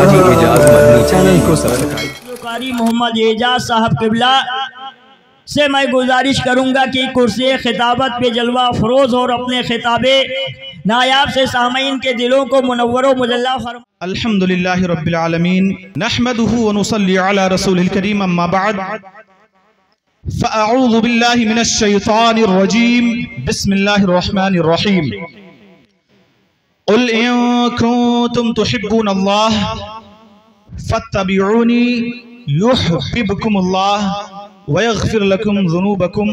हाजी Ejaz Madani channel को subscribe. कारी मोहम्मद एजाज साहब किबला से मैं गुजारिश करूंगा कि कुर्सी खिताबत पे जलवा फरोज और अपने खिताबे नायाब से सामीन के दिलों को मुनव्वर व मुजल्ला फरमा। अल्हम्दुलिल्लाहि रब्बिल आलमीन नहमदुहु व नुसल्ली अला रसूलिल करीम अम्मा बाद फ़अऊज़ु बिल्लाहि मिनश शैतानिर रजीम बिस्मिल्लाहिर रहमानिर रहीम क़ुल इन कुन्तुम तुहिब्बूनल्लाह फत्तबिऊनी युहब्बिबकुमुल्लाह व यग़फिर लकुम ज़ुनूबकुम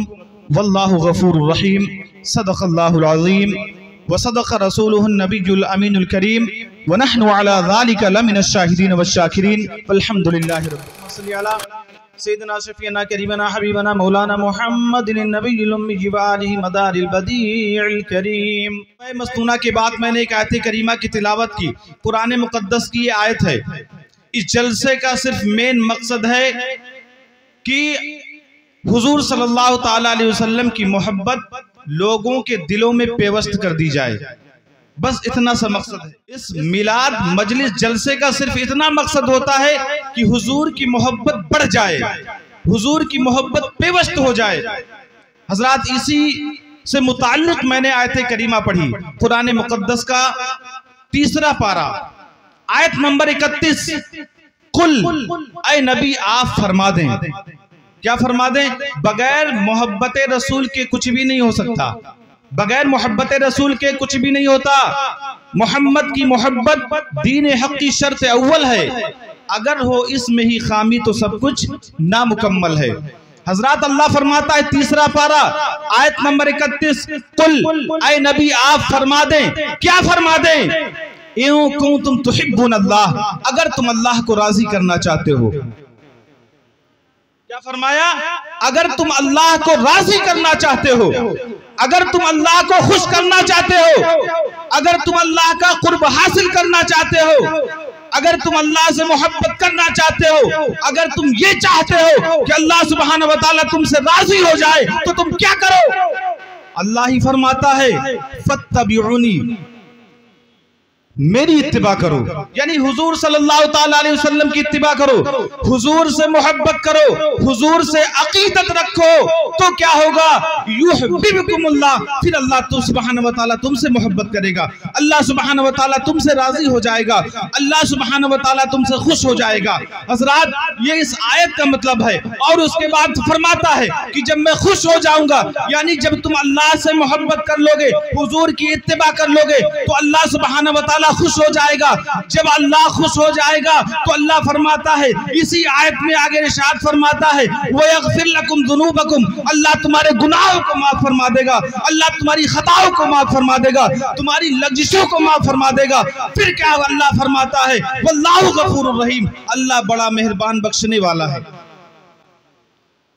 वल्लाहु गफ़ूरुर रहीम। सदक़ल्लाहुल अज़ीम व सदक़ रसूलुहुन नबियुल अमीनुल करीम व नहनु अला ज़ालिका लमिनश शाहिदीन व शाकिरीन वल्हम्दुलिल्लाहि रब्बिल आलमीन। सय्यदना शफ़ीअना करीमना हबीबना मौलाना मुहम्मदिन नबियुल उम्मी व आलिहि मदारिल बदीइल करीम। मस्तूना के बाद मैंने एक आयत करीमा की तिलावत की। कुरान मुक़द्दस की ये आयत है। इस जलसे का सिर्फ मेन मकसद है कि हुजूर सल्लल्लाहु ताला अलैहि वसल्लम की मोहब्बत लोगों के दिलों में पेवस्त कर दी जाए, बस इतना सा मकसद है। इस मिलाद मजलिस जलसे का सिर्फ इतना मकसद होता है कि हुजूर की मोहब्बत बढ़ जाए, हुजूर की मोहब्बत पेवस्त हो जाए। हजरात, इसी से मुताल्लिक मैंने आयत करीमा पढ़ी, कुरान मुक़द्दस का 3रा पारा, आयत नंबर 31। कुल, ऐ नबी आप फरमा दें, क्या फरमा दें? बगैर मोहब्बत रसूल के कुछ भी नहीं हो सकता, बगैर मोहब्बत रसूल के कुछ भी नहीं होता। मोहम्मद की मोहब्बत दीन हक की शर्त अव्वल है, अगर हो इसमें ही खामी तो सब कुछ नामुकम्मल है। हजरत अल्लाह फरमाता है 3रा पारा आयत नंबर 31, कुल ऐ नबी आप फरमा दें, क्या फरमा दें? इन कुन्तुम तुहिब्बूनल्लाह, अगर तुम अल्लाह को राजी करना चाहते हो। क्या फरमाया? अगर तुम अल्लाह को राजी करना चाहते हो, अगर तुम अल्लाह को खुश करना चाहते हो, अगर तुम अल्लाह का कुर्ब हासिल करना चाहते हो, अगर तुम अल्लाह से मोहब्बत करना चाहते हो, अगर तुम ये चाहते हो कि अल्लाह सुब्हानहू व तआला तुमसे राजी हो जाए, तो तुम क्या करो? अल्लाह ही फरमाता है फत्तबिऊनी, मेरी इत्तिबा करो, यानी हुजूर सल्लल्लाहु ताला अलैहि वसल्लम की इत्तिबा करो, हुजूर से मोहब्बत करो, हुजूर से अकीदत रखो, तो क्या होगा? युहब्बिबकुमुल्लाह, फिर अल्लाह सुब्हानहू व तआला तुमसे मोहब्बत करेगा, अल्लाह सुब्हानहू व तआला तुमसे राजी हो जाएगा, अल्लाह सुब्हानहू व तआला तुमसे खुश हो जाएगा। हज़रात, ये इस आयत का मतलब है। और उसके बाद फरमाता है कि जब मैं खुश हो जाऊंगा, यानी जब तुम अल्लाह से मोहब्बत कर लोगे, हुजूर की इत्तिबा कर लोगे, तो अल्लाह सुब्हानहू व तआला खुश हो जाएगा। जब अल्लाह खुश हो जाएगा तो अल्लाह फरमाता है, इसी आयत में आगे इरशाद फरमाता है, व यग़फिर लकुम ज़ुनूबकुम, अल्लाह तुम्हारे गुनाहों को माफ फरमा देगा, अल्लाह तुम्हारी खताओं को माफ फरमा देगा, तुम्हारी लग़ज़िशों को माफ फरमा देगा। फिर क्या अल्लाह फरमाता है? वल्लाहु गफूरुर रहीम, अल्लाह बड़ा मेहरबान बख्शने वाला है,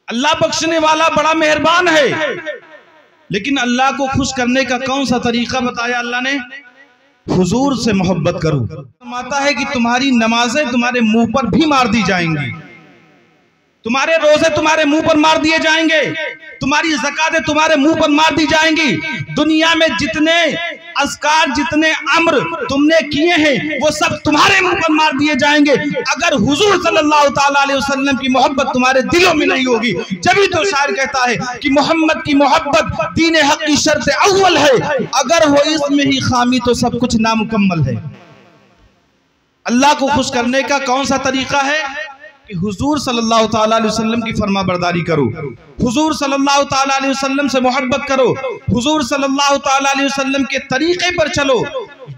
अल्लाह बख्शने वाला बड़ा मेहरबान है। लेकिन अल्लाह को खुश करने का कौन सा तरीका बताया अल्लाह ने? हुजूर से मोहब्बत करो। फरमाता है कि तुम्हारी नमाजें तुम्हारे मुंह पर भी मार दी जाएंगी, तुम्हारे रोजे तुम्हारे मुंह पर मार दिए जाएंगे, तुम्हारी ज़कातें तुम्हारे मुंह पर मार दी जाएंगी। दुनिया में जितने अस्कार, जितने अम्र तुमने किए हैं, वो सब तुम्हारे मुंह पर मार दिए जाएंगे, अगर हुजूर सल्लल्लाहु ताला अलैहि वसल्लम की मोहब्बत तुम्हारे दिलों में नहीं होगी। जभी तो शायर कहता है कि मोहम्मद की मोहब्बत दीन हक की शर्त अव्वल है, अगर हो इसमें ही खामी तो सब कुछ नामुकम्मल है। अल्लाह को खुश करने का कौन सा तरीका है? कि हुजूर सल्लल्लाहु ताला अलैहि वसल्लम की फरमाबरदारी करो, हुजूर सल्लल्लाहु ताला अलैहि वसल्लम से मोहब्बत करो, हुजूर सल्लल्लाहु ताला अलैहि वसल्लम के तरीके पर चलो।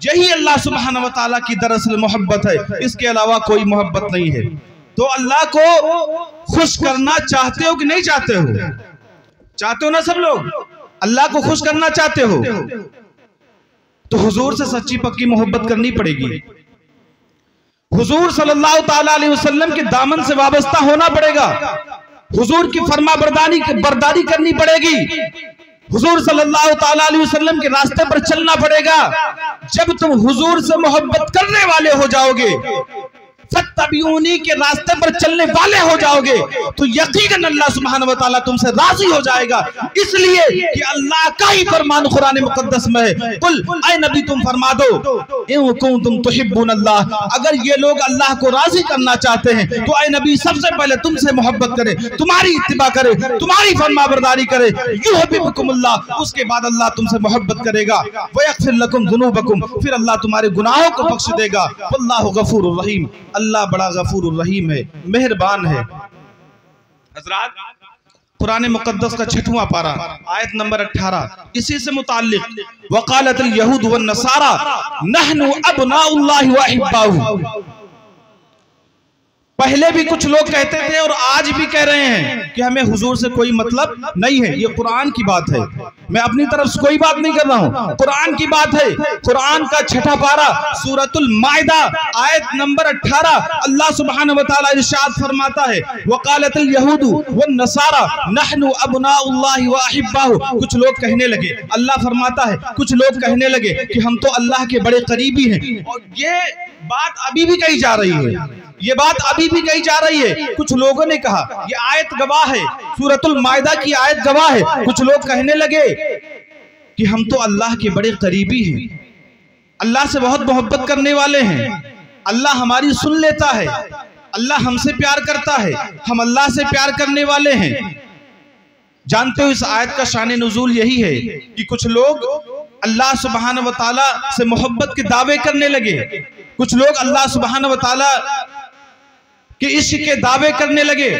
यही अल्लाह सुब्हानहू व तआला की दरअसल मोहब्बत है, इसके अलावा कोई मोहब्बत नहीं है। तो अल्लाह को खुश करना चाहते हो कि नहीं चाहते हो? चाहते हो ना सब लोग? अल्लाह को खुश करना चाहते हो तो हुजूर से सच्ची पक्की मोहब्बत करनी पड़ेगी, हुजूर सल्लल्लाहु ताला अलैहि वसल्लम के दामन से वाबस्ता होना पड़ेगा, हुजूर की फरमाबरदारी बर्दारी करनी पड़ेगी, हुजूर सल्लल्लाहु ताला अलैहि वसल्लम के रास्ते पर चलना पड़ेगा। जब तुम हुजूर से मोहब्बत करने वाले हो जाओगे, फत्तबिऊनी के रास्ते पर चलने वाले हो जाओगे तो यकीनन अल्लाह सुब्हानहू व तआला तुमसे राजी हो जाएगा। इसलिए कि अल्लाह का ही फरमान कुरान मुकद्दस में है, कुल ऐ नबी तुम फरमा दो इन कुंतुम तुहिब्बून अल्लाह, अगर ये लोग अल्लाह को राजी करना चाहते हैं तो ऐ नबी सबसे पहले तुमसे मोहब्बत करे, तुम्हारी इत्तिबा करे, तुम्हारी फरमाबरदारी करे, युहिब्बुकुमुल्लाह, उसके बाद अल्लाह तुमसे मोहब्बत करेगा, व यगफिर लकुम ज़ुनूबकुम, फिर अल्लाह तुम्हारे गुनाहों को बख्श देगा। वल्लाहु गफूरुर रहीम, अल्लाह बड़ा गफूरुर रहीम है, मेहरबान है। हज़रात, कुरान मुक़द्दस का 6वां पारा आयत नंबर 18 इसी से मुताल्लिक, वक़ालतिल यहूद वन नसारा नहनु अब्नाउल्लाहि व अहिब्बाहु। पहले भी कुछ लोग कहते थे और आज भी कह रहे हैं कि हमें हुजूर से कोई मतलब नहीं है। ये कुरान की बात है, मैं अपनी तरफ से कोई बात नहीं कर रहा हूँ, कुरान की बात है। कुरान का 6वां पारा सूरतुल माइदा आयत नंबर 18 अल्लाह सुब्हानहू व तआला इरशाद फरमाता है, वक़ालतिल यहूदु वन नसारा नहनु अब्नाउल्लाहि व अहिब्बाहु। कुछ लोग कहने लगे, अल्लाह फरमाता है कुछ लोग कहने लगे कि हम तो अल्लाह के बड़े करीबी हैं। और ये बात अभी भी कही जा रही है, ये बात अभी भी कही जा रही है। कुछ लोगों ने कहा, ये आयत गवाह है, सूरतुल माइदा की आयत गवाह है। कुछ लोग कहने लगे कि हम तो अल्लाह के बड़े करीबी हैं, अल्लाह से बहुत मोहब्बत करने वाले हैं, अल्लाह हमारी सुन लेता है, अल्लाह हमसे प्यार करता है, हम अल्लाह से प्यार करने वाले हैं। जानते हो इस आयत का शान नुज़ूल यही है कि कुछ लोग अल्लाह सुब्हानहू व तआला से मोहब्बत के दावे करने लगे, कुछ लोग अल्लाह सुब्हानहू व तआला कि इश्क के दावे करने लगे।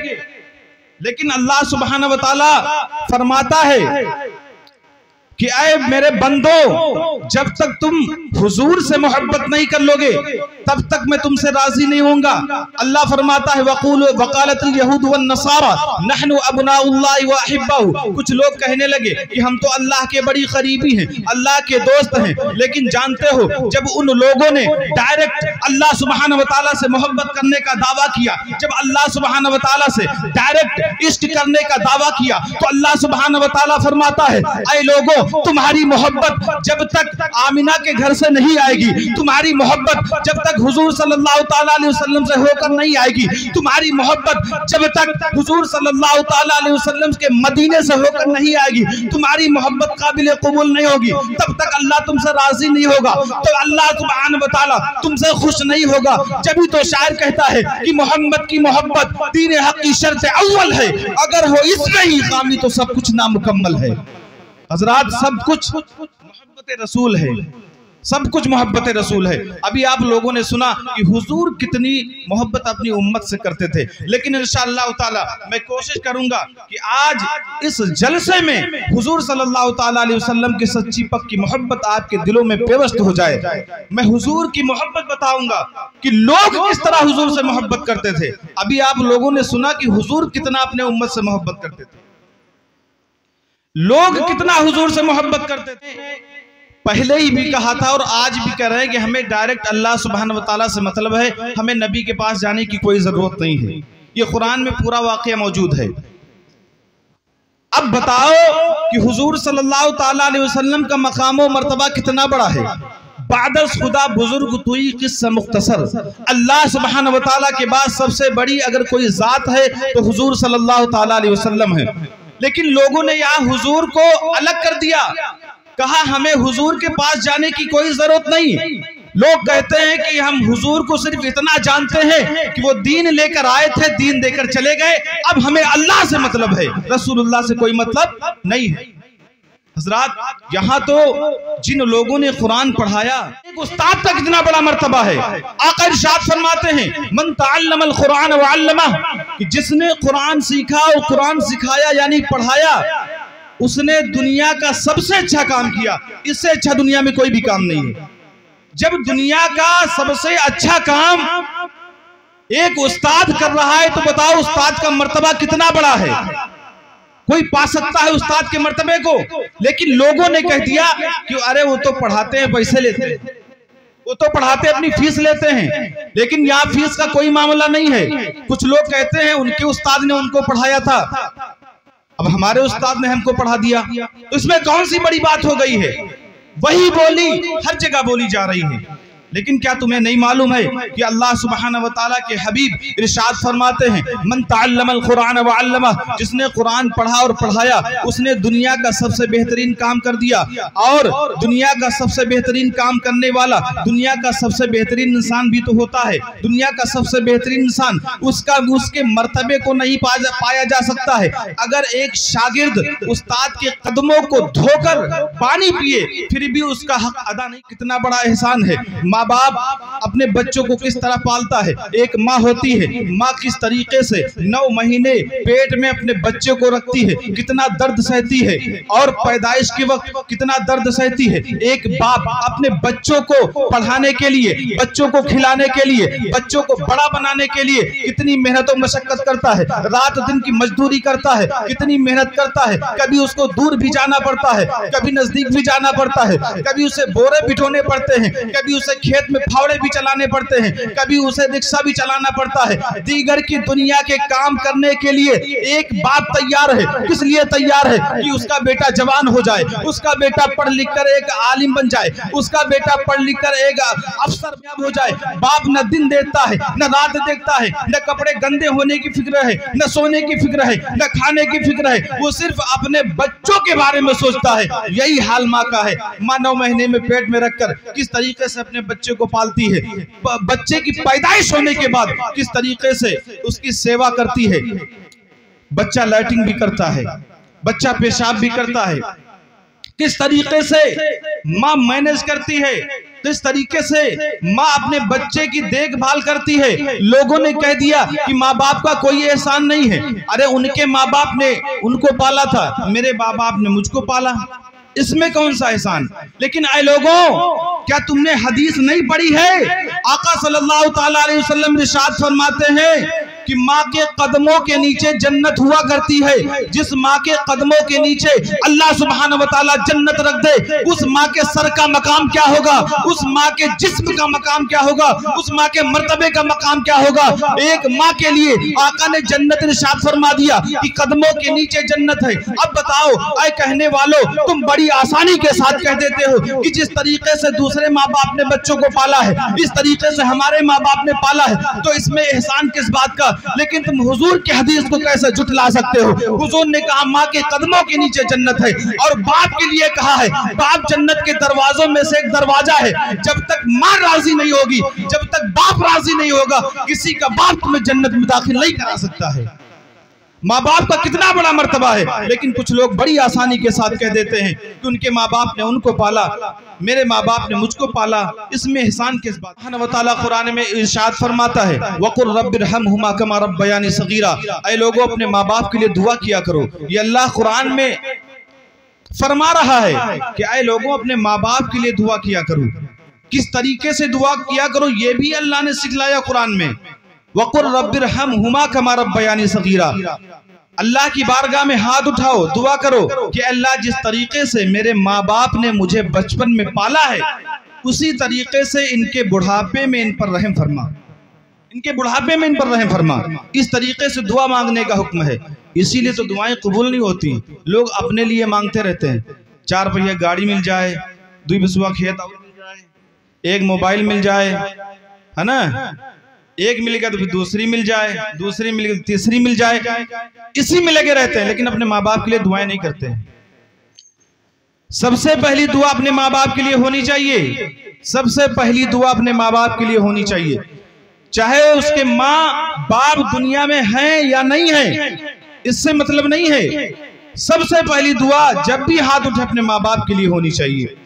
लेकिन अल्लाह सुब्हानहू व तआला फरमाता है कि ऐ मेरे बंदो, जब तक तुम हुजूर से मोहब्बत नहीं कर लोगे तब तक मैं तुमसे राजी नहीं होऊंगा। अल्लाह फरमाता है वक़ालतिल यहूद वन नसारा नहनु अब्नाउल्लाहि व अहिब्बाहु। कुछ लोग कहने लगे कि हम तो अल्लाह के बड़ी करीबी हैं, अल्लाह के दोस्त हैं। लेकिन जानते हो, जब उन लोगों ने डायरेक्ट अल्लाह सुब्हानहू व तआला से मोहब्बत करने का दावा किया, जब अल्लाह सुब्हानहू व तआला से डायरेक्ट इश्क करने का दावा किया, तो अल्लाह सुब्हानहू व तआला फरमाता है, ऐ लोगों, तुम्हारी मोहब्बत जब तक आमिना के घर से नहीं आएगी, तुम्हारी मोहब्बत जब तक हुजूर सल्लल्लाहु ताला अलैहि वसल्लम से होकर नहीं आएगी, तुम्हारी मोहब्बत जब तक हुजूर सल्लल्लाहु ताला अलैहि वसल्लम के मदीने से होकर नहीं आएगी, तुम्हारी मोहब्बत काबिल कबूल नहीं होगी, तब तक अल्लाह तुमसे राजी नहीं होगा। तो अल्लाह सुब्हानहू व तआला तुमसे खुश नहीं होगा। जब भी तो शायर कहता है कि मोहम्मद की मोहब्बत दीन हक की शर्त अव्वल है, अगर हो इसमें ही खामी तो सब कुछ नामुकम्मल है। हजरात, सब कुछ मोहब्बत रसूल है, सब कुछ मोहब्बत रसूल है। अभी आप लोगों ने सुना कि हुजूर कितनी मोहब्बत अपनी उम्मत से करते थे, लेकिन इंशाअल्लाह ताला मैं कोशिश करूंगा कि आज इस जलसे में हुजूर सल्लल्लाहु ताला अलैहि वसल्लम की सच्ची पक्की मोहब्बत आपके दिलों में पेवस्त हो जाए। मैं हुजूर की मोहब्बत बताऊंगा कि लोग किस तरह हुजूर से मोहब्बत करते थे। अभी आप लोगों ने सुना कि हुजूर कितना अपने उम्मत से मोहब्बत करते थे, लोग कितना हुजूर से मोहब्बत करते थे। पहले ही भी कहा था और आज भी कह रहे हैं कि हमें डायरेक्ट अल्लाह सुब्हानहू व तआला से मतलब है, हमें नबी के पास जाने की कोई जरूरत नहीं है। ये कुरान में पूरा वाक़या मौजूद है। अब बताओ कि हुजूर सल्लल्लाहु ताला अलैहि वसल्लम का मकाम व मर्तबा कितना बड़ा है। बादस खुदा बुजुर्ग तुई किस्सा मुख्तसर, अल्लाह सुब्हानहू व तआला के बाद सबसे बड़ी अगर कोई जात है तो हुजूर सल्लल्लाहु ताला अलैहि वसल्लम है। लेकिन लोगों ने यहाँ हुजूर को अलग कर दिया, कहा हमें हुजूर के पास जाने की कोई जरूरत नहीं। लोग कहते हैं कि हम हुजूर को सिर्फ इतना जानते हैं कि वो दीन लेकर आए थे, दीन देकर चले गए, अब हमें अल्लाह से मतलब है, रसूलुल्लाह से कोई मतलब नहीं है। हजरात, यहाँ तो जिन लोगों ने कुरान पढ़ाया, एक उस्ताद का कितना बड़ा मर्तबा है। आका इरशाद फरमाते हैं मन तअल्लमल कुरान व अल्लमा, कि जिसने कुरान सीखा और कुरान सिखाया यानी पढ़ाया, उसने दुनिया का सबसे अच्छा काम किया। इससे अच्छा दुनिया में कोई भी काम नहीं है। जब दुनिया का सबसे अच्छा काम एक उस्ताद कर रहा है तो बताओ उस्ताद का मर्तबा कितना बड़ा है। कोई पा सकता है उस्ताद के मर्तबे को, लेकिन लोगों ने कह दिया कि अरे वो तो पढ़ाते हैं, पैसे लेते हैं, वो तो पढ़ाते अपनी फीस लेते हैं। लेकिन यहाँ फीस का कोई मामला नहीं है। कुछ लोग कहते हैं उनके उस्ताद ने उनको पढ़ाया था, अब हमारे उस्ताद ने हमको पढ़ा दिया, तो इसमें कौन सी बड़ी बात हो गई है। वही बोली हर जगह बोली जा रही है। लेकिन क्या तुम्हें नहीं मालूम है कि अल्लाह सुब्हानहु व तआला के हबीब इरशाद फरमाते हैं, मन तअल्लमल कुरान व अल्लमह, जिसने कुरान पढ़ा और पढ़ाया उसने दुनिया का सबसे बेहतरीन काम कर दिया। और दुनिया का सबसे बेहतरीन काम करने वाला दुनिया का सबसे बेहतरीन इंसान भी तो होता है। दुनिया का सबसे बेहतरीन इंसान उसके मर्तबे को नहीं पाया जा सकता है। अगर एक शागिर्द उस्ताद के कदमों को धोकर पानी पिए फिर भी उसका हक अदा नहीं। कितना बड़ा एहसान है। माँ बाप अपने बच्चों को किस तरह पालता है। एक माँ होती है, माँ किस तरीके से 9 महीने पेट में अपने बच्चे को रखती है, कितना दर्द सहती है, और पैदाइश के वक्त कितना दर्द सहती है। एक बाप अपने बच्चों को पढ़ाने के लिए, बच्चों को खिलाने के लिए, बच्चों को बड़ा बनाने के लिए कितनी मेहनत और मशक्कत करता है, रात दिन की मजदूरी करता है, कितनी मेहनत करता है। कभी उसको दूर भी जाना पड़ता है, कभी नजदीक भी जाना पड़ता है, कभी उसे बोरे बिठोने पड़ते हैं, कभी उसे खेत में फावड़े भी चलाने पड़ते हैं, कभी उसे रिक्शा भी चलाना पड़ता है। दीगर की दुनिया के काम करने के लिए एक बाप तैयार है। किस लिए तैयार है? कि उसका बेटा जवान हो जाए, उसका बेटा पढ़ लिख कर एक आलिम बन जाए, उसका बेटा पढ़ लिख कर एक अफसर हो जाए। बाप न दिन देखता है न रात देखता है, न कपड़े गंदे होने की फिक्र है, न सोने की फिक्र है, न खाने की फिक्र है, वो सिर्फ अपने बच्चों के बारे में सोचता है। यही हाल माँ का है। माँ 9 महीने में पेट में रखकर किस तरीके से अपने बच्चे को पालती है, बच्चे की पैदाइश होने के बाद किस तरीके से उसकी सेवा करती है। बच्चा लैट्रिन भी करता है, बच्चा पेशाब भी करता है, किस तरीके से माँ मैनेज करती है, किस तरीके से माँ अपने बच्चे की देखभाल करती है। लोगों ने कह दिया कि माँ बाप का कोई एहसान नहीं है। अरे उनके माँ बाप ने उनको पाला था, मेरे माँ बाप ने मुझको पाला, इसमें कौन सा एहसान। लेकिन ऐ लोगों, क्या तुमने हदीस नहीं पढ़ी है? आका सल्लल्लाहु ताला अलैहि वसल्लम इरशाद फरमाते हैं कि माँ के कदमों के नीचे जन्नत हुआ करती है। जिस माँ के कदमों के नीचे अल्लाह सुब्हानहु व तआला जन्नत रख दे, उस माँ के सर का मकाम क्या होगा, उस माँ के जिस्म का मकाम क्या होगा, उस माँ के मर्तबे का मकाम क्या होगा। एक माँ के लिए आका ने जन्नत इरशाद फरमा दिया कि कदमों के नीचे जन्नत है। अब बताओ ऐ कहने वालों, तुम बड़ी आसानी के साथ कह देते हो कि जिस तरीके से दूसरे माँ बाप ने बच्चों को पाला है, इस तरीके से हमारे माँ बाप ने पाला है, तो इसमें एहसान किस बात का। लेकिन तुम हुजूर की हदीस को कैसे झुठला सकते हो? हुजूर ने कहा माँ के कदमों के नीचे जन्नत है, और बाप के लिए कहा है बाप जन्नत के दरवाजों में से एक दरवाजा है। जब तक माँ राजी नहीं होगी, जब तक बाप राजी नहीं होगा, किसी का बाप तुम्हें जन्नत में दाखिल नहीं करा सकता है। माँ बाप का कितना बड़ा मर्तबा है। लेकिन कुछ लोग बड़ी आसानी के साथ कह देते हैं कि उनके माँ बाप ने उनको पाला, मेरे माँ बाप ने मुझको पाला, इसमें एहसान किस बात। सुब्हानहु व तआला कुरान में इरशाद फरमाता है, वक़ुल रब्बिरहमहुमा कमा रब्बयानी सगीरा। ऐ लोगों, अपने माँ बाप के लिए दुआ किया करो। ये अल्लाह कुरान में फरमा रहा है कि ऐ लोगों, अपने माँ बाप के लिए दुआ किया करो। किस तरीके से दुआ किया करो ये भी अल्लाह ने सिखलाया कुरान में। वक़ुल रब्बिरहमहुमा कमा रब्बयानी सगीरा। अल्लाह की बारगाह में हाथ उठाओ, दुआ करो कि अल्लाह जिस तरीके से मेरे माँ बाप ने मुझे बचपन में पाला है, उसी तरीके से इनके बुढ़ापे में इन पर रहम फरमा, इनके बुढ़ापे में इन पर रहम फरमा। इस तरीके से दुआ मांगने का हुक्म है। इसीलिए तो दुआएं कबूल नहीं होती। लोग अपने लिए मांगते रहते हैं, 4 पहिया गाड़ी मिल जाए, 2 बिसुआ खेत मिल जाए, 1 मोबाइल मिल जाए, है ना, 1 मिल गया तो फिर दूसरी मिल जाए, दूसरी मिल गई तीसरी मिल जाए, इसी में लगे रहते हैं। लेकिन अपने माँ बाप के लिए दुआएं नहीं करते। सबसे पहली दुआ अपने माँ बाप के लिए होनी चाहिए। सबसे पहली दुआ अपने माँ बाप के लिए होनी चाहिए, चाहे उसके माँ बाप दुनिया में हैं या नहीं है, इससे मतलब नहीं है। सबसे पहली दुआ जब भी हाथ उठे अपने माँ बाप के लिए होनी चाहिए।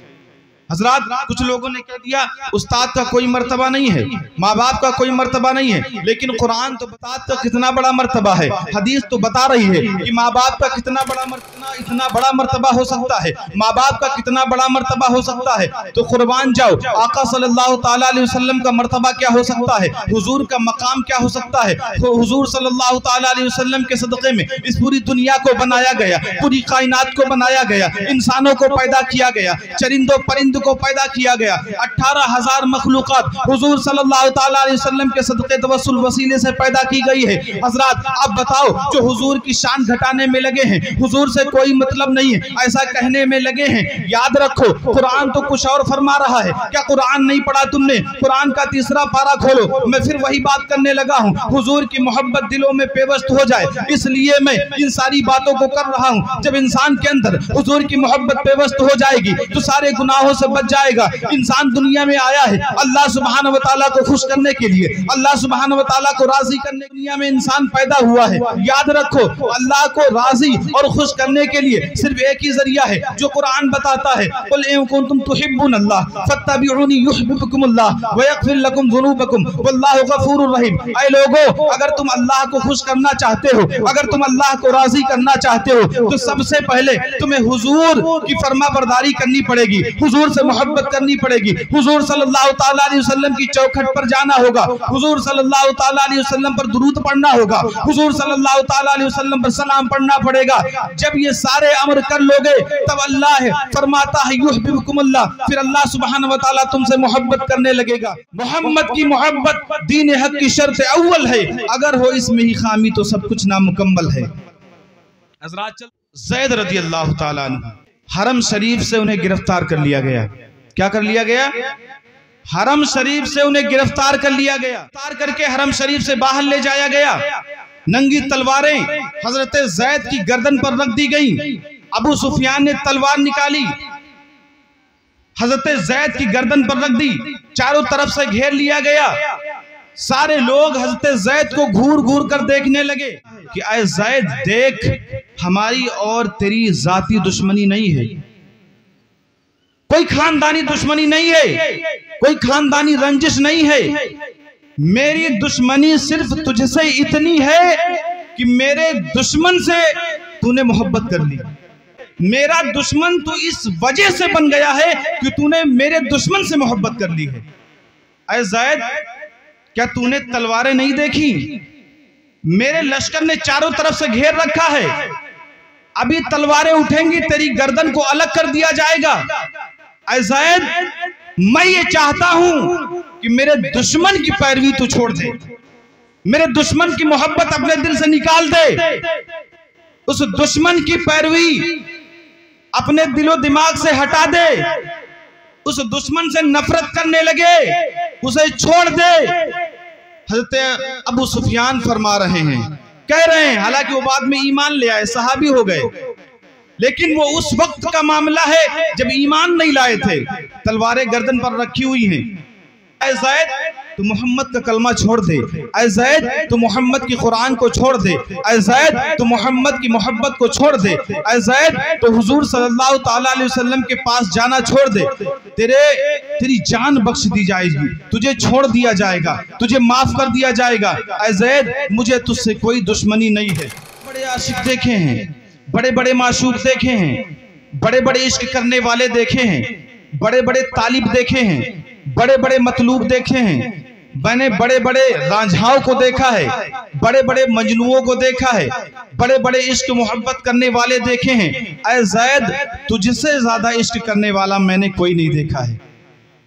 हजरात, कुछ लोगों ने कह दिया उस्ताद का कोई मर्तबा नहीं है, माँ बाप का कोई मर्तबा नहीं है। लेकिन कुरान तो उस्ताद का कितना बड़ा मर्तबा है, हदीस तो बता रही है कि माँ बाप का इतना बड़ा मर्तबा हो सकता है, माँ बाप का कितना बड़ा मर्तबा हो सकता है। तो कुर्बान जाओ, आका सल्लल्लाहु ताला अलैहि वसल्लम का मर्तबा क्या हो सकता है, हुजूर का मकाम क्या हो सकता है। तो हुजूर सल्लल्लाहु ताला अलैहि वसल्लम के सदक़े में इस पूरी दुनिया को बनाया गया, पूरी कायनात को बनाया गया, इंसानों को पैदा किया गया, चरिंदों परिंदों को पैदा किया गया। 18,000 मखलूक़ात हुजूर सल्लल्लाहु ताला अलैहि वसल्लम के सदक़े तवस्सुल वसीले से पैदा की गई है। हज़रात आप बताओ, जो हुजूर की शान घटाने में लगे हैं, हुजूर से कोई मतलब नहीं है ऐसा कहने में लगे हैं, याद रखो कुरान तो कुछ और फरमा रहा है। क्या कुरान नहीं पढ़ा तुमने? कुरान का 3रा पारा खोलो। मैं फिर वही बात करने लगा हूँ, हुजूर की मोहब्बत दिलों में पेवस्त हो जाए, इसलिए मैं इन सारी बातों को कर रहा हूँ। जब इंसान के अंदर हुजूर की मोहब्बत पेवस्त हो जाएगी तो सारे गुनाहों से बच जाएगा। इंसान दुनिया में आया है अल्लाह सुब्हानहू व तआला को खुश करने के लिए, अल्लाह सुब्हानहू व तआला को राजी करने। दुनिया में इंसान पैदा हुआ है, याद रखो अल्लाह को राजी और खुश करने के लिए सिर्फ एक ही जरिया है जो कुरान बताता है, कुल इन कुंतुम तुहिब्बुनल्लाह फत्तबिऊनी युहिब्बुकुमुल्लाह व यगफिर लकुम ज़ुनूबकुम वल्लाहु गफूरुर रहीम। ऐ लोगों, अगर तुम अल्लाह को खुश करना चाहते हो, अगर तुम अल्लाह को राजी करना चाहते हो तो सबसे पहले तुम्हें हुजूर की फरमाबरदारी करनी पड़ेगी, हुजूर से मोहब्बत करनी पड़ेगी, हुजूर सल्लल्लाहु ताला अलैहि वसल्लम की चौखट पर जाना होगा, हुजूर सल्लल्लाहु ताला अलैहि वसल्लम पर दुरूद पढ़ना होगा, हुजूर सल्लल्लाहु ताला अलैहि वसल्लम पर सलाम पढ़ना पड़ेगा। जब ये सारे अमर कर लोगे तब अल्लाह फरमाता है युहिब्बुकुमुल्लाह, फिर अल्लाह सुब्हानहू व तआला तुमसे मोहब्बत करने लगेगा। मोहम्मद की मोहब्बत दीन हक की शर्त अव्वल है, अगर हो इसमें ही खामी तो सब कुछ नामुकम्मल है। हज़रात ज़ैद रज़ी अल्लाह ताला अन्हु, हरम शरीफ से उन्हें गिरफ्तार कर लिया गया। क्या कर लिया गया? हरम शरीफ से उन्हें गिरफ्तार कर लिया गया। गिरफ्तार करके हरम शरीफ से बाहर ले जाया गया। नंगी तलवारें हजरत ज़ैद की गर्दन पर रख दी गई। अबू सुफियान ने तलवार निकाली, हजरत ज़ैद की गर्दन पर रख दी, चारों तरफ से घेर लिया गया। सारे लोग हजरत ज़ैद को घूर घूर कर देखने लगे कि ऐ ज़ैद देख, हमारी और तेरी जाती दुश्मनी नहीं है, कोई खानदानी दुश्मनी नहीं है, कोई खानदानी रंजिश नहीं है, मेरी दुश्मनी सिर्फ तुझसे इतनी है कि मेरे दुश्मन से तूने मोहब्बत कर ली। मेरा दुश्मन तो इस वजह से बन गया है कि तूने मेरे दुश्मन से मोहब्बत कर ली है। ऐ ज़ैद, क्या तूने तलवारें नहीं देखी? मेरे लश्कर ने चारों तरफ से घेर रखा है, अभी तलवारें उठेंगी तेरी गर्दन को अलग कर दिया जाएगा। ऐ ज़ैद, मैं ये चाहता हूं कि मेरे दुश्मन की पैरवी तू छोड़ दे, मेरे दुश्मन की मोहब्बत अपने दिल से निकाल दे, उस दुश्मन की पैरवी अपने दिलो दिमाग से हटा दे, उस दुश्मन से नफरत करने लगे, उसे छोड़ दे। हज़रत अबू सुफियान फरमा रहे हैं, कह रहे हैं, हालांकि वो बाद में ईमान ले आए, सहाबी हो गए, लेकिन वो उस वक्त का मामला है जब ईमान नहीं लाए थे। तलवारें गर्दन पर रखी हुई हैं। ऐ ज़ैद, तू मोहम्मद का कलमा छोड़ दे, ऐ ज़ैद तू मोहम्मद की कुरान को छोड़ दे, ऐ ज़ैद तू मोहम्मद की मोहब्बत को छोड़ दे, ऐ ज़ैद तो हुजूर सल्लल्लाहु ताला अलैहि वसल्लम के पास जाना छोड़ दे, तेरी जान बख्श दी जाएगी, तुझे छोड़ दिया जाएगा, तुझे माफ कर दिया जाएगा। ऐ ज़ैद, मुझे तुझसे कोई दुश्मनी नहीं है। बड़े आशिक देखे हैं, बड़े बड़े माशूक देखे हैं, बड़े बड़े इश्क करने वाले देखे हैं, बड़े बड़े तालिब देखे हैं, बड़े बड़े मतलूब देखे हैं, मैंने बड़े बड़े रांझाओं को देखा है, बड़े बड़े मजनुओं को देखा है, बड़े बड़े इश्क मोहब्बत करने वाले देखे हैं। ऐ ज़ैद, तुझसे ज्यादा इश्क करने वाला मैंने कोई नहीं देखा है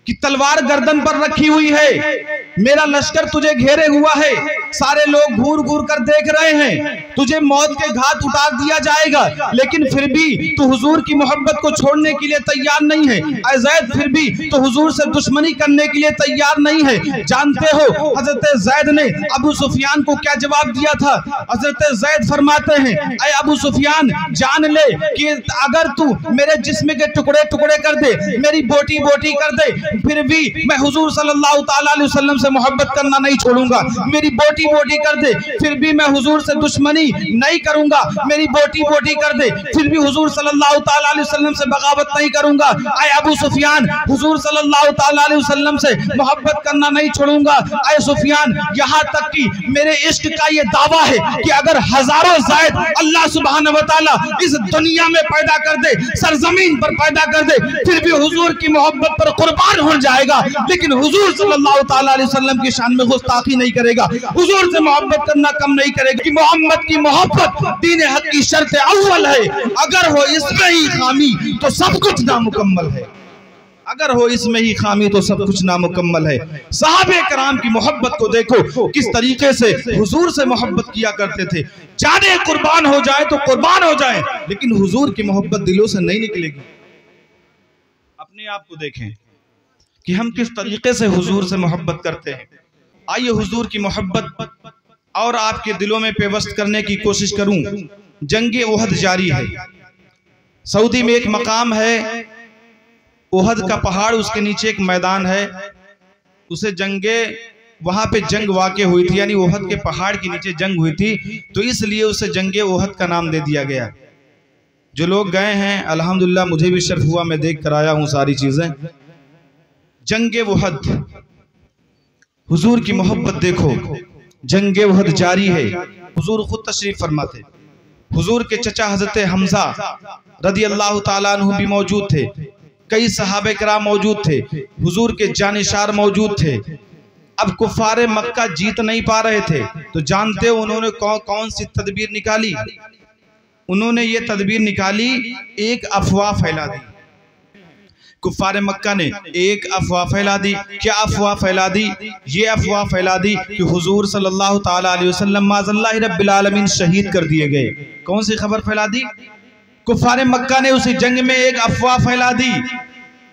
कि तलवार गर्दन पर रखी हुई है, मेरा लश्कर तुझे घेरे हुआ है, सारे लोग घूर घूर कर देख रहे हैं, तुझे मौत के घाट उतार दिया जाएगा, लेकिन फिर भी तू हुजूर की मोहब्बत को छोड़ने के लिए तैयार नहीं है। ऐ ज़ैद, फिर भी तू हुजूर से दुश्मनी करने के लिए तैयार नहीं है। जानते हो हजरत ज़ैद ने अबू सुफियान को क्या जवाब दिया था? हजरत ज़ैद फरमाते हैं, ऐ अबू सुफियान, जान ले कि अगर तू मेरे जिस्म के टुकड़े टुकड़े कर दे, मेरी बोटी बोटी कर दे, फिर भी मैं हुजूर सल्लल्लाहु ताला अलैहि वसल्लम से मोहब्बत करना नहीं छोड़ूंगा। मेरी बोटी बोटी कर दे, फिर भी मैं हुजूर से दुश्मनी नहीं करूंगा। मेरी बोटी बोटी कर दे, फिर भी हुजूर सल्लल्लाहु ताला अलैहि वसल्लम से बगावत नहीं करूंगा। ऐ अबू सुफियान, हुजूर सल्लल्लाहु ताला अलैहि वसल्लम से मोहब्बत करना नहीं छोड़ूंगा। ऐ सुफियान, यहाँ तक कि मेरे इश्क का ये दावा है कि अगर हजारों ज़ैद अल्लाह सुब्हानहू व तआला इस दुनिया में पैदा कर दे, सरजमीन पर पैदा कर दे, फिर भी हुजूर की मोहब्बत पर कुर्बान हो जाएगा, लेकिन हुजूर सल्लल्लाहु ताला अलैहि वसल्लम की शान में गुस्ताखी नहीं करेगा, हुजूर से मोहब्बत करना कम नहीं करेगा। कि मोहम्मद की मोहब्बत दीन हक की शर्त अव्वल है, अगर हो इसमें ही खामी तो सब कुछ नामुकम्मल है। अगर हो इसमें ही खामी तो सब कुछ नामुकम्मल है। सहाबे कराम की मोहब्बत को देखो, किस तरीके से हुजूर से मोहब्बत किया करते थे। जाने कुर्बान हो जाए तो कुर्बान हो जाए, लेकिन हुजूर की मोहब्बत दिलों से नहीं निकलेगी। अपने आप को देखें कि हम किस तरीके से हुजूर से मोहब्बत करते हैं। आइए हुजूर की मोहब्बत और आपके दिलों में पेवस्त करने की कोशिश करूं। जंगे ओहद जारी है। सऊदी में एक मकाम है, ओहद का पहाड़, उसके नीचे एक मैदान है, उसे जंगे, वहां पे जंग वाक़े हुई थी, यानी ओहद के पहाड़ के नीचे जंग हुई थी, तो इसलिए उसे जंगे ओहद का नाम दे दिया गया। जो लोग गए हैं अल्हम्दुलिल्लाह, मुझे भी शर्फ हुआ, मैं देख कर आया हूं सारी चीजें। जंगे ओहद, हुजूर की मोहब्बत देखो, जंगे ओहद जारी है। हुजूर खुद तशरीफ फरमाते, हुजूर के चचा हजरत हमजा रदी अल्लाह ताला अन्हु भी मौजूद थे, कई सहाबे कराम मौजूद थे, हुजूर के जानिशार मौजूद थे। अब कुफारे मक्का जीत नहीं पा रहे थे, तो जानते हो उन्होंने कौन सी तदबीर निकाली? उन्होंने ये तदबीर निकाली, एक अफवाह फैला दी। कुफारे मक्का ने एक अफवाह फैला दी। क्या अफवाह फैला दी? ये अफवाह फैला दी कि हुजूर सल्लल्लाहु ताला अलैहि वसल्लम माज़ल्लाहि रब्बिल आलमीन शहीद कर दिए गए। कौन सी खबर फैला दी? कुफारे मक्का ने उसी जंग में एक अफवाह फैला दी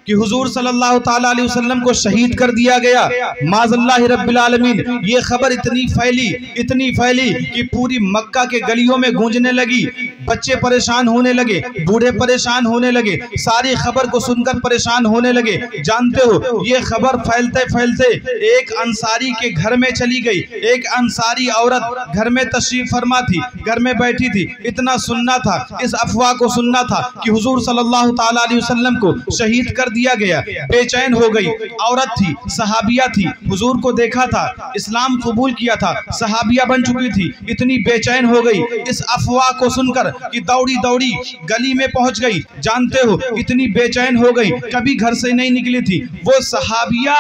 कि हुजूर सल्लल्लाहु ताला अलैहि वसल्लम को शहीद कर दिया गया, माज़ल्लाहि रब्बिल आलमीन। ये खबर इतनी फैली कि पूरी मक्का के गलियों में गूंजने लगी। बच्चे परेशान होने लगे, बूढ़े परेशान होने लगे, सारी खबर को सुनकर परेशान होने लगे। जानते हो, ये खबर फैलते फैलते एक अंसारी के घर में चली गई। एक अंसारी औरत घर में तशरीफ फरमा थी, घर में बैठी थी। इतना सुनना था, इस अफवाह को सुनना था कि हुजूर सल्लल्लाहु ताला अलैहि वसल्लम को शहीद कर दिया गया। बेचैन हो गई। औरत थी, सहाबिया थी, हुजूर को देखा था, इस्लाम कबूल किया था, सहाबिया बन चुकी थी। इतनी बेचैन हो गई इस अफवाह को सुनकर कि दौड़ी दौड़ी गली में पहुंच गई। जानते हो, इतनी बेचैन हो गई, कभी घर से नहीं निकली थी। वो सहाबिया,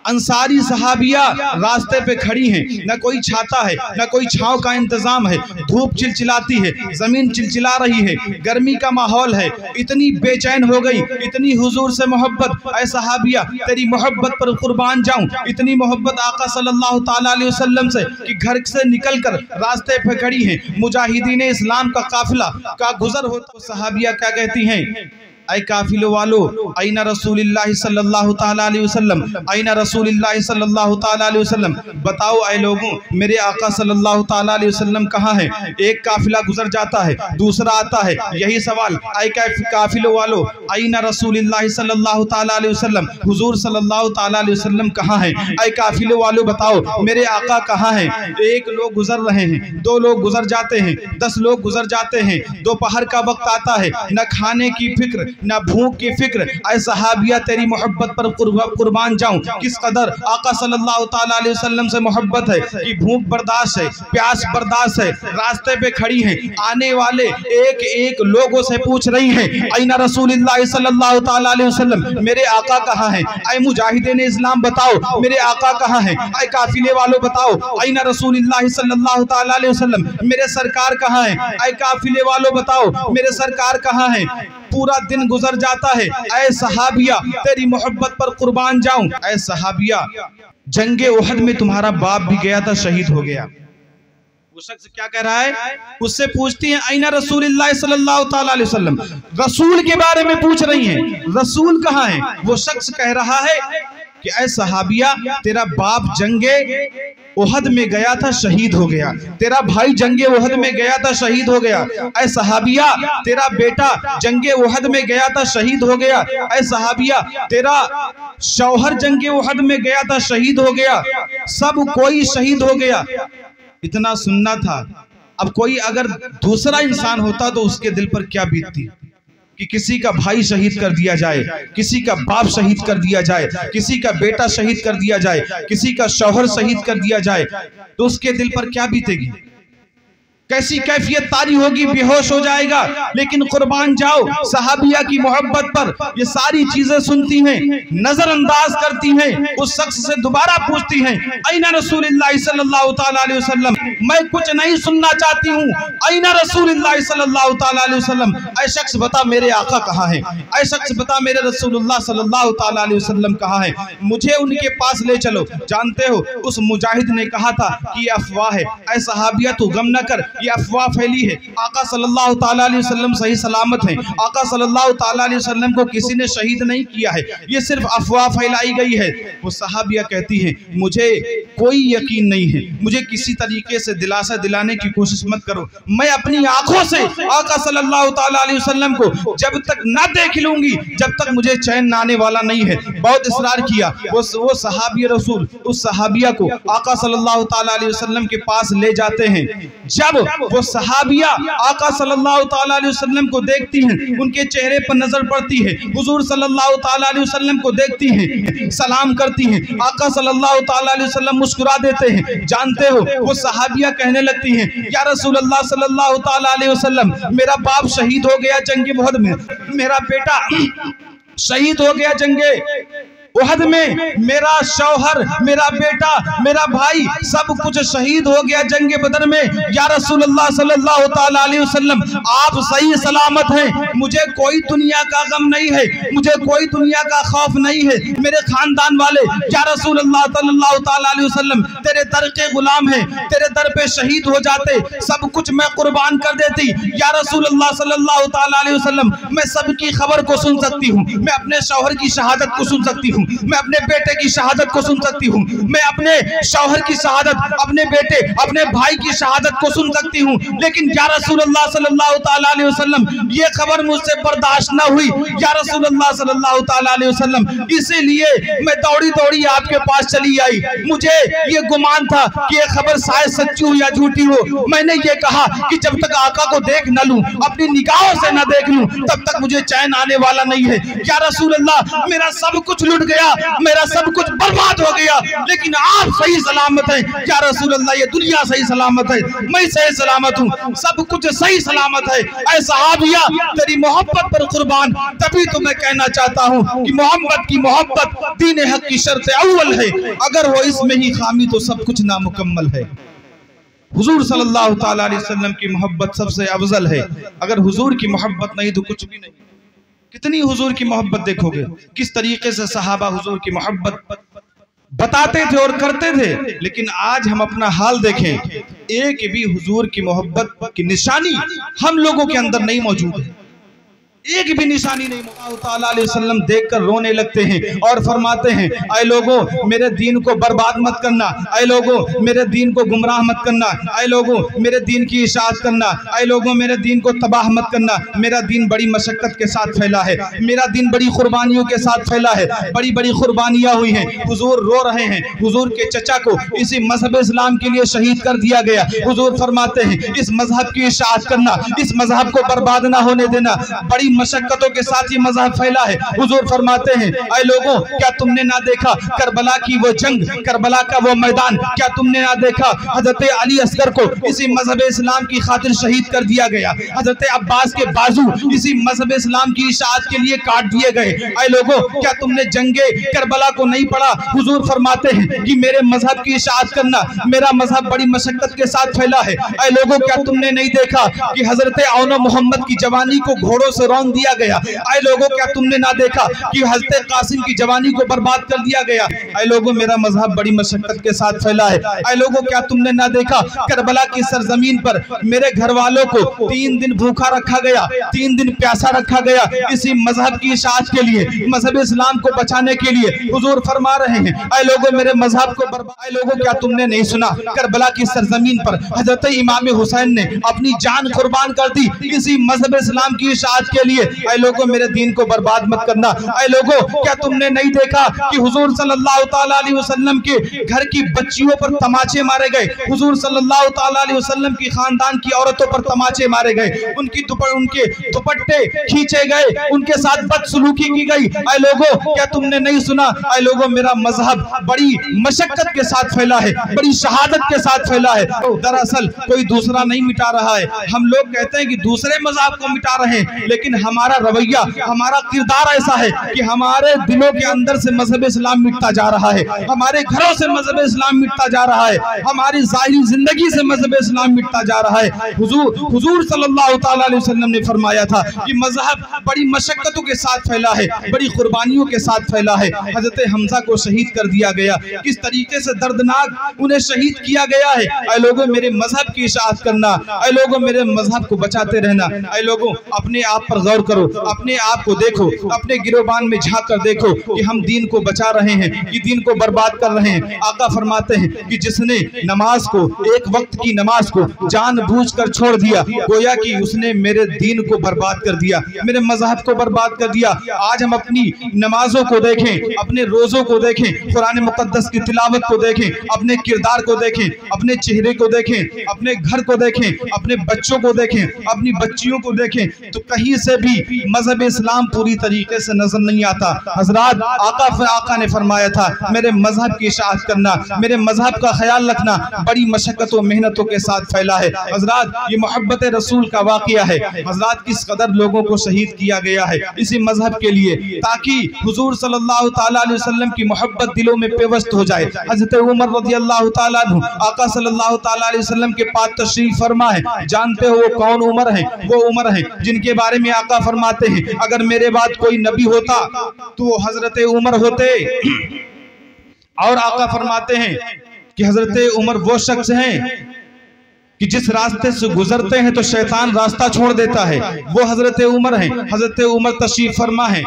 अंसारी सहाबिया रास्ते पे खड़ी हैं, न कोई छाता है, न कोई छांव का इंतजाम है, धूप चिलचिलाती है, जमीन चिलचिला रही है, गर्मी का माहौल है। इतनी बेचैन हो गई, इतनी हुजूर से मोहब्बत, ऐ सहाबिया तेरी मोहब्बत पर कुर्बान जाऊं। इतनी मोहब्बत आका सल्लल्लाहु ताला अलैहि वसल्लम से कि घर से निकलकर रास्ते पे खड़ी हैं। मुजाहिदीन इस्लाम का काफिला का गुजर होता, सहाबिया क्या कहती हैं? ऐ काफिले वालो, आइना रसूलुल्लाह सल्लल्लाहु ताला अलैहि वसल्लम, आइना रसूलुल्लाह सल्लल्लाहु ताला अलैहि वसल्लम। बताओ ऐ लोगों, मेरे आका सल्लल्लाहु ताला अलैहि वसल्लम कहाँ है? एक काफिला गुजर जाता है, दूसरा आता है, यही सवाल, ऐ काफिले वालो, आइना रसूलुल्लाह सल्लल्लाहु ताला अलैहि वसल्लम, हुजूर सल्लल्लाहु ताला अलैहि वसल्लम कहाँ है? ऐ काफिले वालो बताओ, मेरे आका कहाँ है? एक लोग गुजर रहे हैं, दो लोग गुजर जाते हैं, 10 लोग गुजर जाते हैं। दोपहर का वक्त आता है, न खाने की फिक्र, ना भूख की फिक्र। ऐ सहाबिया तेरी मोहब्बत पर कुर्बान जाऊं। किस कदर आका सल्लल्लाहु ताला अलैहि वसल्लम से मोहब्बत है कि भूख बर्दाश्त है, प्यास बर्दाश्त है। रास्ते पे खड़ी हैं, आने वाले एक एक लोगों से पूछ रही हैं, आइना रसूलुल्लाह सल्लल्लाहु ताला अलैहि वसल्लम, मेरे आका कहाँ हैं? ऐ मुजाहिदीन इस्लाम बताओ, मेरे आका कहाँ हैं? ऐ काफिले वालों बताओ, आइना रसूलुल्लाह सल्लल्लाहु ताला अलैहि वसल्लम, मेरे सरकार कहाँ हैं? ऐ काफिले वालों बताओ, मेरे सरकार कहाँ हैं? पूरा दिन गुजर जाता है, ऐ सहाबिया तेरी मोहब्बत पर कुर्बान जाऊं। ऐ सहाबिया, जंगे ओहद में तुम्हारा बाप भी गया था, शहीद हो गया। वो शख्स क्या कह रहा है? उससे पूछती हैं, आइना रसूलुल्लाह सल्लल्लाहु ताला अलैहि वसल्लम, रसूल के बारे में पूछ रही हैं, रसूल कहाँ है? वो शख्स कह रहा है कि ऐ सहाबिया तेरा बाप जंगे ओहद में गया था, शहीद हो गया। तेरा भाई जंगे ओहद में गया था, शहीद हो गया। ऐ सहाबिया तेरा बेटा जंगे ओहद में गया था, शहीद हो गया। ऐ सहाबिया तेरा शौहर जंगे ओहद में गया था, शहीद हो गया। सब कोई शहीद हो गया। इतना सुनना था। अब कोई अगर दूसरा इंसान होता तो उसके दिल पर क्या बीतती कि किसी का भाई शहीद कर दिया जाए, किसी का बाप शहीद कर दिया जाए, किसी का बेटा शहीद कर दिया जाए, किसी का शौहर शहीद कर दिया जाए, तो उसके दिल पर क्या बीतेगी? कैसी कैफियत तारी होगी, बेहोश हो जाएगा। लेकिन कुर्बान जाओ सहाबिया की मोहब्बत पर ये सारी चीजें सुनती हैं, नजरअंदाज करती हैं, उस शख्स से दोबारा पूछती हैं ऐना रसूलुल्लाह सल्लल्लाहु ताला अलैहि वसल्लम, मैं कुछ नहीं सुनना चाहती हूँ, ऐना रसूलुल्लाह सल्लल्लाहु ताला अलैहि वसल्लम, ऐ शख्स बता मेरे आका कहाँ है, ऐ शख्स बता मेरे रसूलुल्लाह सल्लल्लाहु ताला अलैहि वसल्लम कहाँ है, मुझे उनके पास ले चलो। जानते हो उस मुजाहिद ने कहा था कि ये अफवाह है, ऐ सहाबिया तू गम न कर, ये अफवाह फैली है, आका सल्लल्लाहु ताला अलैहि वसल्लम सही सलामत हैं, आका सल्लल्लाहु ताला अलैहि वसल्लम को किसी ने शहीद नहीं किया है, ये सिर्फ अफवाह फैलाई गई है। वो सहाबिया कहती हैं मुझे कोई यकीन नहीं है, मुझे किसी तरीके से दिलासा दिलाने की कोशिश मत करो, मैं अपनी आंखों से आका सल्लल्लाहु ताला अलैहि वसल्लम को जब तक ना देख लूंगी जब तक मुझे चैन न आने वाला नहीं है। बहुत इसरार किया। वो सहाबी रसूल उस सहाबिया को आका सल्लल्लाहु ताला अलैहि वसल्लम के पास ले जाते हैं। जब वो सहाबिया आका सल्लल्लाहु ताला अलैहि वसल्लम को देखती हैं, उनके चेहरे पर नजर पड़ती है, हुजूर सल्लल्लाहु ताला अलैहि वसल्लम को देखती हैं, सलाम करती हैं, आका सल्लल्लाहु ताला अलैहि वसल्लम मुस्कुरा देते हैं। जानते हो वो सहाबिया कहने लगती हैं या रसूल अल्लाह सल्लल्लाहु ताला अलैहि वसल्लम, मेरा बाप शहीद हो गया जंगे उहद में, मेरा बेटा शहीद हो गया जंगे उहद में, मेरा शौहर, मेरा बेटा, मेरा भाई सब कुछ शहीद हो गया जंगे बदर में। या रसूलुल्लाह सल्लल्लाहु ताला अलैहि वसल्लम आप सही सलामत हैं, मुझे कोई दुनिया का गम नहीं है, मुझे कोई दुनिया का खौफ नहीं है, मेरे खानदान वाले या रसूलुल्लाह सल्लल्लाहु ताला अलैहि वसल्लम तेरे दर के गुलाम हैं, तेरे दर पे शहीद हो जाते, सब कुछ मैं कुर्बान कर देती। या रसूलुल्लाह सल्लल्लाहु ताला अलैहि वसल्लम मैं सबकी खबर को सुन सकती हूँ, मैं अपने शौहर की शहादत को सुन सकती हूँ, मैं अपने बेटे की शहादत को सुन सकती हूँ, मैं अपने शौहर की शहादत, अपने बेटे, अपने भाई की शहादत को सुन सकती हूँ, लेकिन या रसूलुल्लाह सल्लल्लाहु ताला अलैहि वसल्लम ये खबर मुझसे बर्दाश्त न हुई। या रसूलुल्लाह सल्लल्लाहु ताला अलैहि वसल्लम इसीलिए मैं दौड़ी दौड़ी आपके पास चली आई, मुझे ये गुमान था कि ये खबर शायद सच्ची हो या झूठी हो। मैंने ये कहा कि जब तक आका को देख न लूं, अपनी निगाहों से न देख लूं, तब तक मुझे चैन आने वाला नहीं है। या रसूलुल्लाह मेरा सब कुछ लुट गया, मेरा सब कुछ बर्बाद हो गया, लेकिन आप सही सलामत हैं। या रसूलुल्लाह ये दुनिया सही सलामत है, मैं सही सलामत हूँ, सब कुछ सही सलामत है। ऐ सहाबिया तेरी मोहब्बत पर कुर्बान, तभी तो मैं कहना चाहता हूँ कि मोहम्मद की मोहब्बत दीन हक की शर्त अव्वल है, अगर वो इसमें ही खामी तो सब कुछ नामुकम्मल है। हुजूर सल्लल्लाहु ताला अलैहि वसल्लम की मोहब्बत सबसे अफजल है, अगर हुजूर की मोहब्बत नहीं तो कुछ भी नहीं। कितनी हुजूर की मोहब्बत देखोगे, किस तरीके से सहाबा हुजूर की मोहब्बत बताते थे और करते थे। लेकिन आज हम अपना हाल देखें, एक भी हुजूर की मोहब्बत की निशानी हम लोगों के अंदर नहीं मौजूद है, एक भी निशानी नहीं। ताला अलैहि वसल्लम देखकर रोने लगते हैं और फरमाते हैं ऐ लोगों मेरे दीन को बर्बाद मत करना, ऐ लोगों मेरे दीन को गुमराह मत करना, ऐ लोगों मेरे दीन की इशाअत करना, ऐ लोगों मेरे दीन को तबाह मत करना। मेरा दीन बड़ी मशक्कत के साथ फैला है, मेरा दीन बड़ी कुर्बानियों के साथ फैला है, बड़ी बड़ी कुर्बानियां हुई हैं। हुजूर रो रहे हैं, हुजूर के चचा को इसी मजहब इस्लाम के लिए शहीद कर दिया गया। हुजूर फरमाते हैं इस मजहब की इशाअत करना, इस मजहब को बर्बाद ना होने देना, बड़ी मशक्कतों के साथ ये मजहब फैला है। हुजूर फरमाते हैं ऐ लोगों क्या तुमने ना देखा करबला की वो जंग, करबला का वो मैदान, क्या तुमने ना देखा हजरत अली असगर को इसी मजहब इस्लाम की खातिर शहीद कर दिया गया, हजरत अब्बास के बाजू इसी मजहब इस्लाम की इशाअत के लिए काट दिए गए। ऐ लोगों क्या तुमने जंगे करबला को नहीं पढ़ा। हुजूर फरमाते हैं कि मेरे मजहब की इशाअत करना, मेरा मजहब बड़ी मशक्कत के साथ फैला है। ऐ लोगों क्या तुमने नहीं देखा कि हजरत औनो मोहम्मद की जवानी को घोड़ों से रौंद दिया गया। ऐ लोगों क्या तुमने ना देखा कि हजरत कासिम की जवानी को बर्बाद कर दिया गया। ऐ लोगों मेरा मजहब बड़ी मशक्कत के साथ फैला है। ऐ लोगों क्या तुमने ना देखा करबला की सरजमीन पर मेरे घर वालों को 3 दिन भूखा रखा गया, 3 दिन प्यासा रखा गया इसी मजहब की इशाअत के लिए, मजहब इस्लाम को बचाने के लिए। हुजूर फरमा रहे हैं ऐ लोगों मेरे मजहब को बर्बाद। ऐ लोगों क्या तुमने नहीं सुना करबला की सरजमीन पर हजरत इमाम हुसैन ने अपनी जान कुर्बान कर दी इसी मजहब इस्लाम की इशाअत के लिए। लिए। ऐ लोगों मेरे दीन को बर्बाद मत करना। ऐ लोगों क्या तुमने नहीं देखा कि हुजूर सल्लल्लाहु ताला अलैहि वसल्लम के घर की बच्चियों पर तमाचे मारे गए, हुजूर सल्लल्लाहु ताला अलैहि वसल्लम की खानदान की औरतों पर तमाचे मारे गए, उनके दुपट्टे खींचे गए, उनके साथ बदसलूकी की गई। ऐ लोगों क्या तुमने नहीं सुना? ऐ लोगों मेरा मजहब बड़ी मशक्कत के साथ फैला है, बड़ी शहादत के साथ फैला है। दरअसल कोई दूसरा नहीं मिटा रहा है, हम लोग कहते हैं कि दूसरे मजहब को मिटा रहे हैं, लेकिन हमारा रवैया, हमारा किरदार ऐसा है कि हमारे दिलों के अंदर से मजहब इस्लाम मिटता जा रहा है, हमारे घरों से मजहब इस्लाम मिटता जा रहा है, हमारी ज़ाहिरी जिंदगी से मजहब इस्लाम मिटता जा रहा है। हुजूर सल्लल्लाहु ताला अलैहि वसल्लम ने फरमाया था कि मजहब बड़ी मशक्कतों के साथ फैला है, बड़ी कुर्बानियों के साथ फैला है। हजरत हमजा को शहीद कर दिया गया, किस तरीके से दर्दनाक उन्हें शहीद किया गया है। ऐ लोगों मेरे मजहब की इशाअत करना, ऐ लोगों मेरे मजहब को बचाते रहना। ऐ लोगों अपने आप पर गौर करो, अपने आप को देखो, अपने गिरोबान में झांक कर देखो कि हम दीन को बचा रहे हैं कि दीन को बर्बाद कर रहे हैं। आका फरमाते हैं कि जिसने नमाज को, एक वक्त की नमाज को जानबूझकर छोड़ दिया, गोया कि उसने मेरे दीन को बर्बाद कर दिया, मेरे मजहब को बर्बाद कर दिया। आज हम अपनी नमाजों को देखें, अपने रोजों को देखें, कुरान मुकद्दस की तिलावत को देखें, अपने किरदार को देखें, अपने चेहरे को देखें, अपने घर को देखें, अपने बच्चों को देखें, अपनी बच्चियों को देखें, तो कहीं से भी मजहब इस्लाम पूरी तरीके से नजर नहीं आता। हजरात आका ने फरमाया था मेरे मजहब की इशाअत करना, मेरे मजहब का ख्याल रखना बड़ी मशक्कत और मेहनतों के साथ फैला है। हजरात ये मोहब्बत रसूल का वाक़या है। हजरात किस कदर लोगों को शहीद किया गया है इसी मजहब के लिए, ताकि हुजूर सल्लल्लाहु ताला अलैहि वसल्लम की मोहब्बत दिलों में पेवस्त हो जाए। हजरत उमर रज़ियल्लाहु ताला अन्हु आका सल्लल्लाहु ताला अलैहि वसल्लम के पास तशरीफ फरमा है। जानते हो वो कौन उमर है? वो उमर है जिनके बारे में आका फरमाते हैं अगर मेरे बाद कोई नबी होता तो वो हजरत उमर होते। और आका फरमाते हैं कि हजरत उमर वो शख्स हैं कि जिस रास्ते से गुजरते हैं तो शैतान रास्ता छोड़ देता है, वो हजरत उमर हैं। हजरत उमर तशरीफ फरमा है।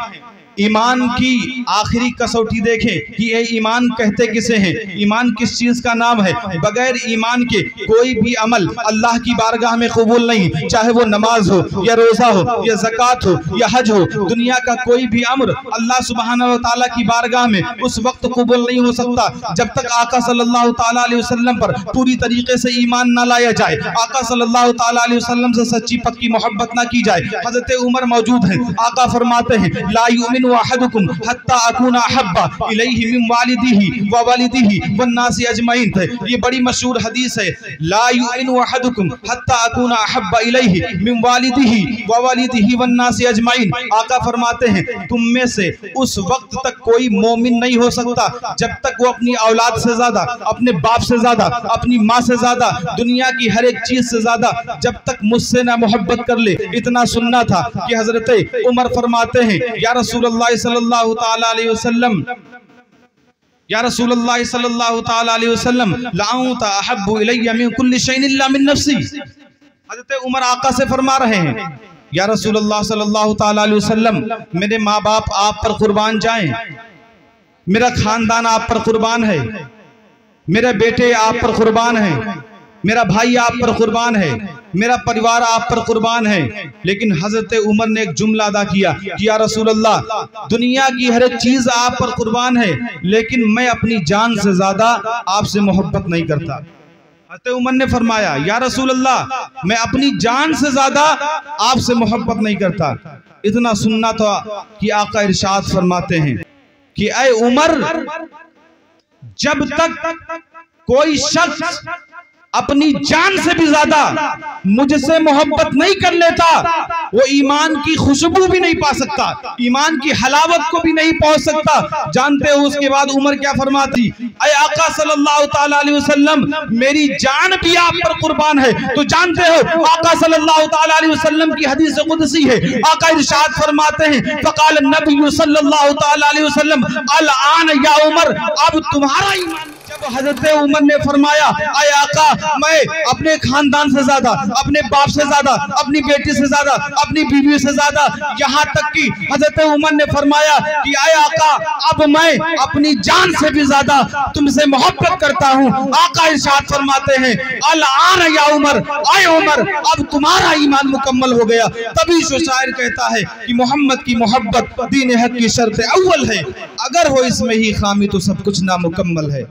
ईमान की आखिरी कसौटी देखें कि ये ईमान कहते किसे हैं, ईमान किस चीज का नाम है। बगैर ईमान के कोई भी अमल अल्लाह की बारगाह में कबूल नहीं, चाहे वो नमाज हो या रोजा हो या ज़कात हो या हज हो। दुनिया का कोई भी अम्र अल्लाह सुब्हानहू व तआला की बारगाह में उस वक्त कबूल नहीं हो सकता जब तक आका सल्लल्लाहु ताला अलैहि वसल्लम पर पूरी तरीके से ईमान ना लाया जाए, आका सल्लल्लाहु ताला अलैहि वसल्लम से सच्ची पक्की मोहब्बत ना की जाए। हजरत उमर मौजूद हैं, आका फरमाते हैं ला युमिनु अहदुकुम हत्ता अकूना अहब्बा इलैहि मिन वालिदिही व वालिदिही वन नासी अजमईन। ये बड़ी मशहूर हदीस है, ला युमिनु अहदुकुम हत्ता अकूना अहब्बा इलैहि मिन वालिदिही व वालिदिही वन नासी अजमईन। आका फरमाते हैं तुम में से उस वक्त तक कोई मोमिन नहीं हो सकता जब तक वो अपनी औलाद से ज्यादा, अपने बाप से ज्यादा, अपनी माँ से ज्यादा, दुनिया की हर एक चीज से ज्यादा जब तक मुझसे ना मोहब्बत कर ले। इतना सुनना था कि हजरत उमर फरमाते हैं या रसूलल्लाह सल्लल्लाहु ताला अलैहि वसल्लम, या रसूलल्लाह सल्लल्लाहु ताला अलैहि वसल्लम लाउता अहब्बु इलैया मिन कुल्ली शैइन इल्ला मिन नफ्सी। हजरत उमर आका से फरमा रहे हैं या रसूलल्लाह सल्लल्लाहु ताला अलैहि वसल्लम मेरे माँ बाप आप पर कुर्बान जाएं, मेरा खानदान आप पर कुर्बान है, मेरे बेटे आप पर कुर्बान है, मेरा भाई आप पर कुर्बान है, मेरा परिवार आप पर कुर्बान है। लेकिन हजरत उमर ने एक जुमला अदा किया कि या रसूल अल्लाह दुनिया की हर एक चीज आप पर कुर्बान है, लेकिन मैं अपनी जान से ज्यादा आपसे मोहब्बत नहीं करता। हजरत उमर ने फरमाया या रसूल अल्लाह मैं अपनी जान से ज्यादा आपसे मोहब्बत नहीं करता। इतना सुनना था कि आका इरशाद फरमाते हैं कि ऐ उमर जब तक कोई शख्स अपनी जान से भी ज्यादा मुझसे मोहब्बत नहीं कर लेता वो ईमान की खुशबू भी नहीं पा सकता, ईमान की हलावत को भी नहीं पहुंच सकता। जानते हो उसके बाद उमर क्या फरमाती, ऐ आका सल्लल्लाहु ताला अलैहि वसल्लम मेरी जान भी आप पर कुर्बान है। तो जानते हो आका सल्लल्लाहु ताला अलैहि वसल्लम की हदीस कुदसी है, आका इरशाद फरमाते हैं फ़क़ाल नबी सल्लल्लाहु ताला अलैहि वसल्लम अल आन या उमर, अब तुम्हारा ईमान जब तो हजरत उमर ने फरमाया, आए आका, मैं अपने खानदान से ज्यादा, अपने बाप से ज्यादा, अपनी बेटी से ज्यादा, अपनी बीवी से ज्यादा, यहाँ तक कि हजरत उमर ने फरमाया कि आए आका, अब मैं अपनी जान से भी ज्यादा तुमसे मोहब्बत करता हूँ। आका इरशाद फरमाते हैं, अल आन या उमर, आए उमर, अब तुम्हारा ईमान मुकम्मल हो गया। तभी जो शायर कहता है कि मोहम्मद की मोहब्बत दीन हक की शर्त अव्वल है, अगर हो इसमें ही खामी तो सब कुछ नामुकम्मल है।